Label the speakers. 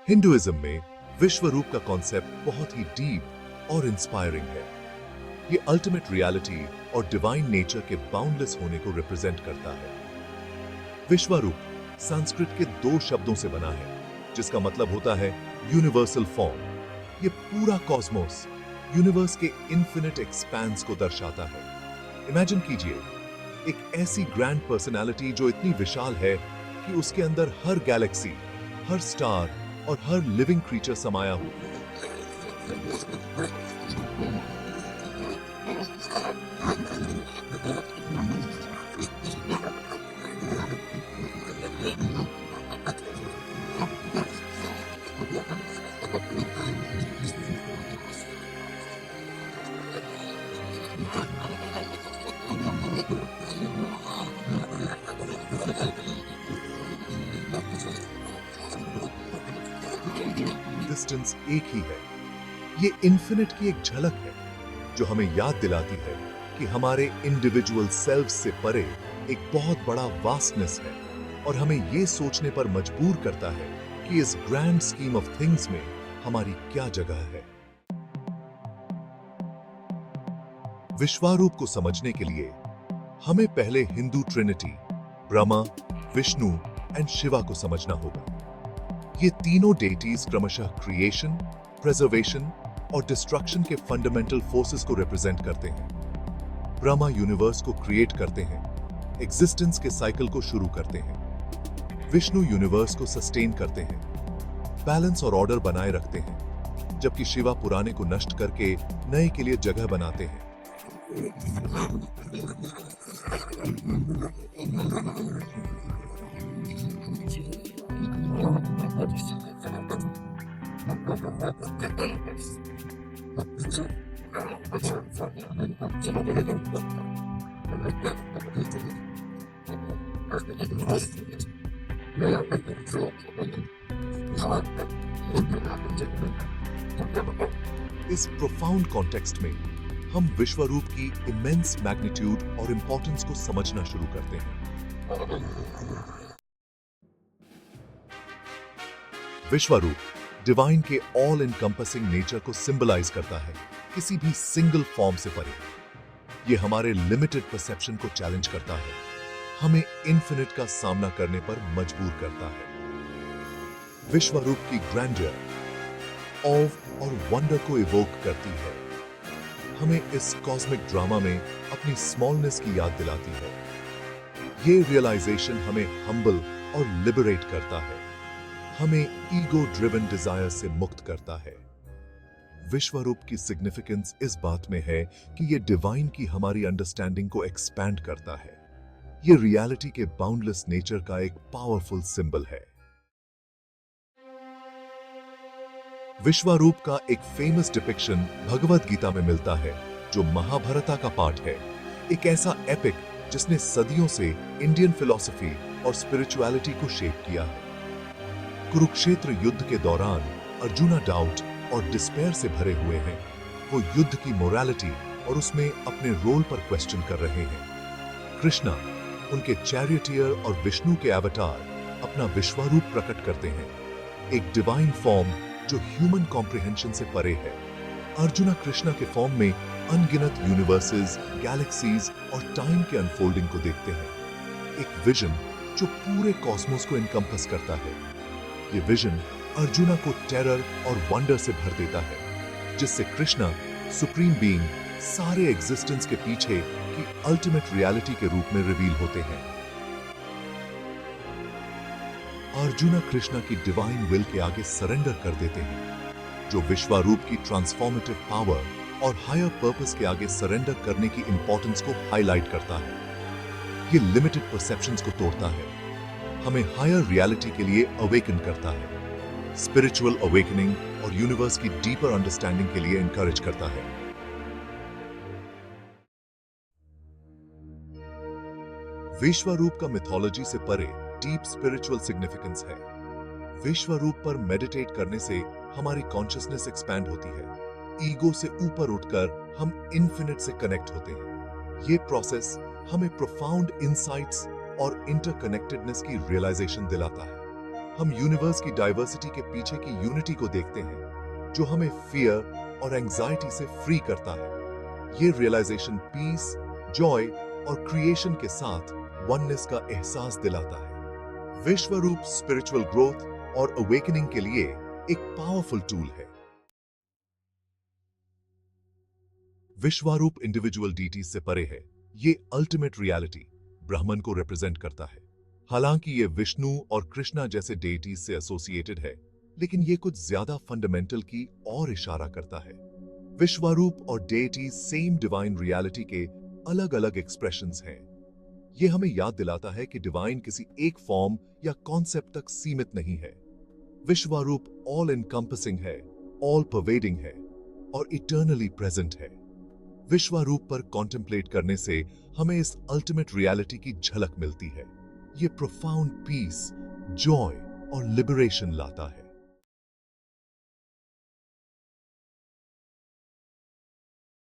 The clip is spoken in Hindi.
Speaker 1: हिंदुइज्म में विश्व रूप का कॉन्सेप्ट बहुत ही डीप और इंस्पायरिंग है। ये अल्टीमेट रियलिटी और डिवाइन नेचर के बाउंडलेस होने को रिप्रेजेंट करता है। विश्वरूप संस्कृत के दो शब्दों से बना है, जिसका मतलब होता है यूनिवर्सल फॉर्म। ये पूरा कॉस्मोस, यूनिवर्स के इन्फिनिट एक्सपेंस को दर्शाता है। इमेजिन कीजिए एक ऐसी ग्रैंड पर्सनालिटी जो इतनी विशाल है कि उसके अंदर हर गैलेक्सी, हर स्टार और हर लिविंग क्रीचर समाया हो। डिस्टेंस एक ही है। ये इन्फिनिट की एक झलक है जो हमें याद दिलाती है कि हमारे इंडिविजुअल सेल्फ से परे एक बहुत बड़ा वास्टनेस है, और हमें ये सोचने पर मजबूर करता है कि इस ग्रैंड स्कीम ऑफ थिंग्स में हमारी क्या जगह है। विश्वारूप को समझने के लिए हमें पहले हिंदू ट्रिनिटी ब्रह्मा, विष्णु एंड शिवा को समझना होगा। ये तीनों डेटीज क्रमशः क्रिएशन, प्रिजर्वेशन और डिस्ट्रक्शन के फंडामेंटल फोर्सेस को रिप्रेजेंट करते हैं। ब्रह्मा यूनिवर्स को क्रिएट करते हैं, एग्जिस्टेंस के साइकिल को शुरू करते हैं। विष्णु यूनिवर्स को सस्टेन करते हैं, बैलेंस और ऑर्डर बनाए रखते हैं, जबकि शिवा पुराने को नष्ट करके नए के लिए जगह बनाते हैं। इस प्रोफाउंड कॉन्टेक्स्ट में हम विश्वरूप की इमेंस मैग्नीट्यूड और इंपॉर्टेंस को समझना शुरू करते हैं। विश्वरूप डिवाइन के ऑल एनकंपासिंग नेचर को सिंबलाइज करता है, किसी भी सिंगल फॉर्म से परे। यह हमारे लिमिटेड परसेप्शन को चैलेंज करता है, हमें इन्फिनिट का सामना करने पर मजबूर करता है। विश्वरूप की ग्रैंडर, ऑव और वंडर को इवोक करती है, हमें इस कॉस्मिक ड्रामा में अपनी स्मॉलनेस की याद दिलाती है। ये रियलाइजेशन हमें हम्बल और लिबरेट करता है, हमें ईगो ड्रिवन डिजायर से मुक्त करता है। विश्वरूप की सिग्निफिकेंस इस बात में है कि ये डिवाइन की हमारी अंडरस्टैंडिंग को एक्सपैंड करता है। ये रियलिटी के बाउंडलेस नेचर का एक पावरफुल सिंबल है। विश्वरूप का एक फेमस डिपिक्शन भगवद गीता में मिलता है, जो महाभारता का पार्ट है। एक ऐसा एपिक जिसने सदियों से इंडियन फिलॉसफी और स्पिरिचुअलिटी को शेप किया है। कुरुक्षेत्र युद्ध के दौरान अर्जुना डाउट और डिस्पेयर से भरे हुए हैं। वो युद्ध की मोरालिटी और उसमें अपने रोल पर क्वेश्चन कर रहे हैं। कृष्णा, उनके चैरियटियर और विष्णु के एवतार, अपना विश्वरूप प्रकट करते हैं, एक डिवाइन फॉर्म जो ह्यूमन कॉम्प्रिहेंशन से परे है। अर्जुना कृष्णा के फॉर्म में अनगिनत यूनिवर्सेस, गैलेक्सीज और टाइम के अनफोल्डिंग को देखते हैं। एक विजन जो पूरे कॉस्मोस को इनकम्पस करता है। ये विजन अर्जुना को टेरर और वंडर से भर देता है, जिससे कृष्णा, सुप्रीम बीइंग, सारे एग्जिस्टेंस के पीछे की अल्टीमेट रियलिटी के रूप में रिवील होते हैं। अर्जुना कृष्णा की डिवाइन विल के आगे सरेंडर कर देते हैं, जो विश्वरूप की ट्रांसफॉर्मेटिव पावर और हायर पर्पस के आगे सरेंडर करने की इंपॉर्टेंस को हाईलाइट करता है। ये लिमिटेड परसेप्शंस को तोड़ता है, हमें हायर रियलिटी के लिए अवेकन करता है, स्पिरिचुअल अवेकनिंग और यूनिवर्स की डीपर अंडरस्टैंडिंग के लिए एनकरेज करता है। विश्वरूप का मिथोलॉजी से परे डीप स्पिरिचुअल सिग्निफिकेंस है। विश्वरूप पर मेडिटेट करने से हमारी कॉन्शियसनेस एक्सपैंड होती है। ईगो से ऊपर उठकर हम इन्फिनिट से कनेक्ट होते हैं। ये प्रोसेस हमें प्रोफाउंड इंसाइट्स और इंटरकनेक्टेडनेस की रियलाइजेशन दिलाता है। हम यूनिवर्स की डाइवर्सिटी के पीछे की यूनिटी को देखते हैं, जो हमें फियर और एंजाइटी से फ्री करता है। ये रियलाइजेशन पीस, जॉय और क्रिएशन के साथ वननेस का एहसास दिलाता है। विश्वरूप स्पिरिचुअल ग्रोथ और अवेकनिंग के लिए एक पावरफुल टूल है। विश्वरूप इंडिविजुअल डीटीज से परे है। ये अल्टीमेट रियलिटी ब्राह्मण को रिप्रेजेंट करता है। हालांकि ये विष्णु और कृष्णा जैसे डेटीज से एसोसिएटेड है, लेकिन ये कुछ ज्यादा फंडामेंटल की ओर इशारा करता है। विश्वरूप और डेटीज सेम डिवाइन रियलिटी के अलग अलग एक्सप्रेशंस हैं। ये हमें याद दिलाता है कि डिवाइन किसी एक फॉर्म या कॉन्सेप्ट तक सीमित नहीं है। विश्वरूप ऑल एनकम्पसिंग है, ऑल परवेडिंग है और इटर्नली प्रेजेंट है। विश्वरूप पर कॉन्टेम्पलेट करने से हमें इस अल्टीमेट रियलिटी की झलक मिलती है। ये प्रोफाउंड पीस, जॉय और लिबरेशन लाता है।